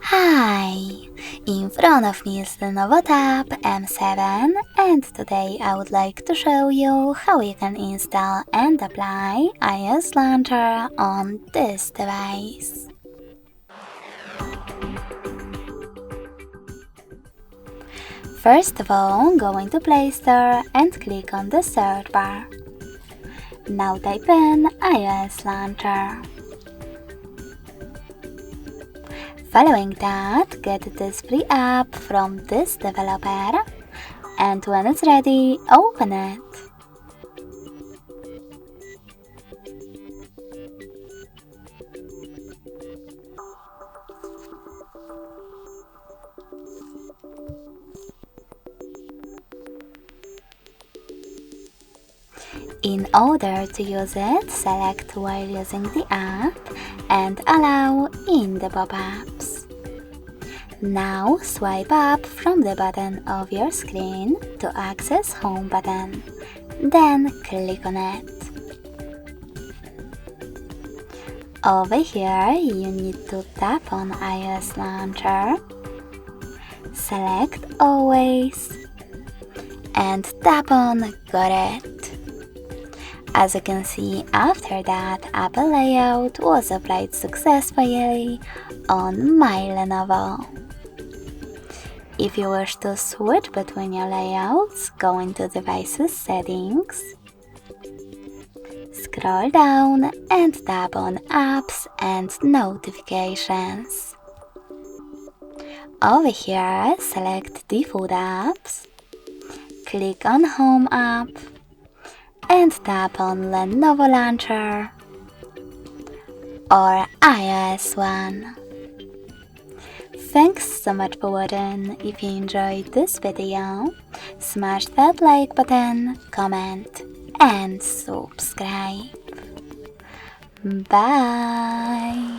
Hi! In front of me is the Lenovo Tab M7 and today I would like to show you how you can install and apply iOS Launcher on this device. First of all, go into Play Store and click on the search bar. Now type in iOS Launcher. Following that, get this free app from this developer, and when it's ready, open it. In order to use it, select while using the app and allow in the pop-ups. Now swipe up from the bottom of your screen to access Home button, then click on it. Over here you need to tap on iOS Launcher, select Always, and tap on Got It. As you can see, after that, Apple layout was applied successfully on my Lenovo. If you wish to switch between your layouts, go into Devices Settings, scroll down and tap on Apps and Notifications. Over here, select Default Apps, click on Home app, and tap on Lenovo Launcher or iOS one. Thanks so much for watching. If you enjoyed this video, smash that like button, comment and subscribe. Bye!